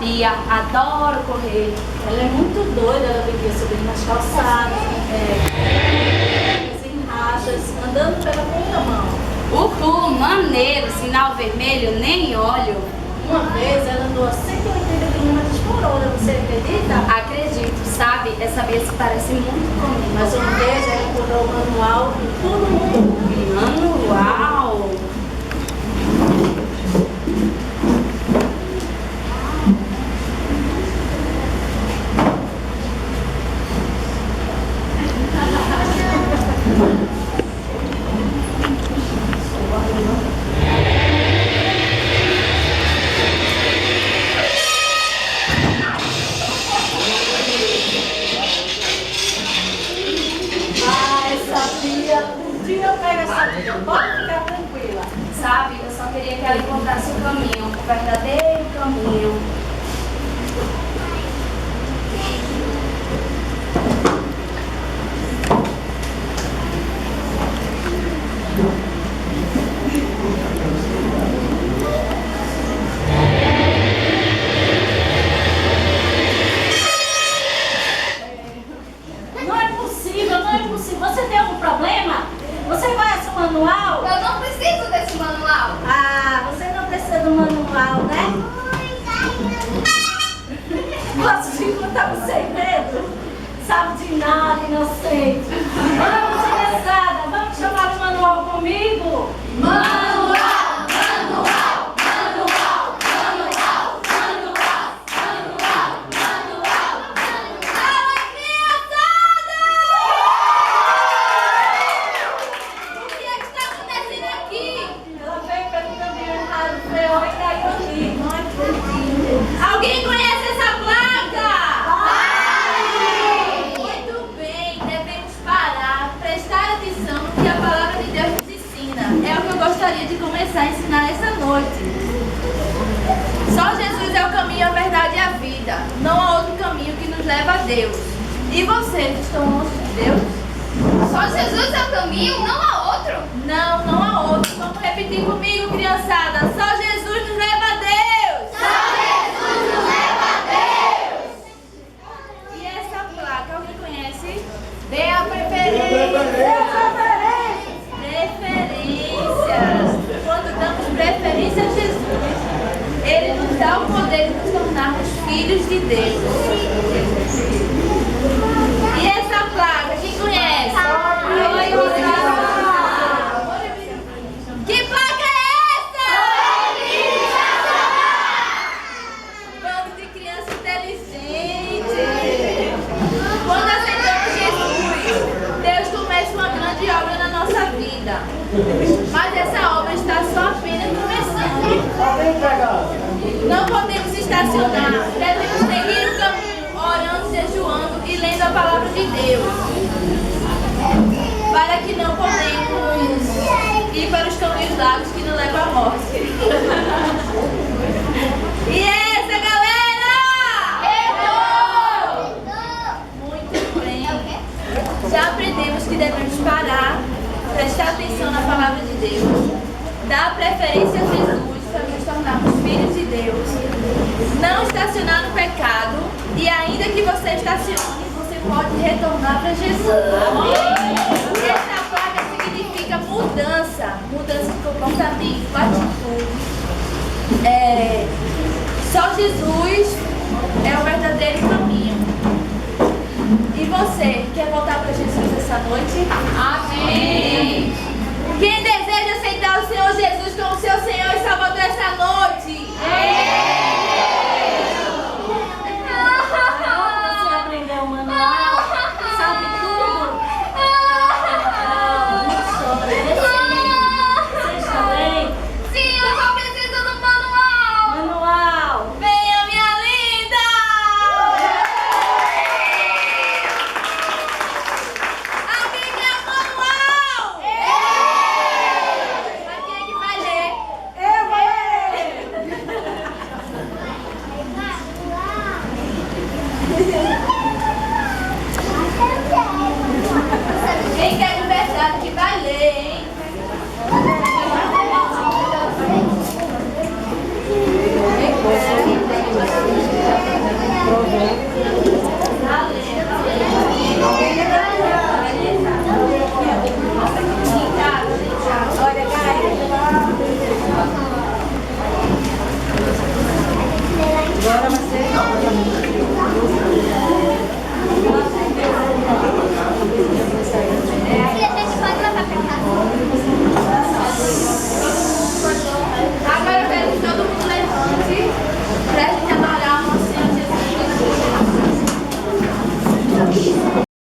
Bia adora correr. Ela é muito doida, ela vivia subindo nas calçadas, em rachas, andando pela contramão. Uhul, maneiro, sinal vermelho, nem olho. Uma vez ela andou a 180 km por hora, você acredita? Acredito, sabe? Essa Bia se parece muito comigo. Mas uma vez ela encontrou o manual e todo mundo. Manual? Um dia eu pego essa vida, pode ficar tranquila. Sabe, eu só queria que ela encontrasse o caminho, o verdadeiro caminho. Não é possível, não é possível. Você tem algum problema? Você conhece o manual? Eu não preciso desse manual. Ah, você não precisa do manual, né? Posso te contar você medo? Sabe de nada, inocente. Vamos, criançada, vamos chamar o manual comigo? Manual! Manual! Manual! Manual! Manual! Manual! Manual! Fala, criançada! O que é que está acontecendo aqui? Ela veio pelo caminho errado, freou e caiu aqui. Não acredito. Alguém conhece essa placa? Muito bem, devemos parar, prestar atenção no que a palavra de Deus nos ensina. É o que eu gostaria de começar a ensinar essa noite. Só Jesus é o caminho, a verdade e a vida. Não há outro caminho que nos leva a Deus. E vocês estão longe de Deus? Só Jesus é o caminho? Não há outro? Não, não há outro. Vamos repetir comigo, criançada. Só Jesus nos leva a Deus. Só Jesus nos leva a Deus. E essa placa, alguém conhece? Dê a preferência. Preferências. Quando damos preferência a Jesus, Ele nos dá o poder de nos tornarmos filhos de Deus. E essa placa, quem conhece? Oi, que placa é essa? Bando de criança inteligente. Quando aceitamos Jesus, Deus começa uma grande obra na nossa vida. Mas essa obra está só apenas começando. Não podemos estacionar. Devemos seguir o caminho, orando, jejuando e lendo a palavra de Deus. Para que não podemos ir para os caminhos largos que nos levam à morte. E essa, galera! Muito bem. Já aprendemos que devemos parar, prestar atenção na palavra de Deus, dar preferência a Jesus para nos tornarmos filhos de Deus, não estacionar no pecado e ainda que você estacione, você pode retornar para Jesus. Essa placa significa mudança, mudança de comportamento, atitude. Só Jesus é o verdadeiro caminho. E você, quer voltar para Jesus essa noite? Amém! Quem deseja aceitar o Senhor Jesus como seu Senhor e Salvador essa noite? Você aprendeu o manual? Sabe tudo? Não chora. Você está bem? Sim, eu só preciso do manual! Manual! Venha, minha linda! Alguém quer o manual? Mas quem é que vai ler? Eu vou ler! Quem quer de verdade que vai ler, hein? agora vai ser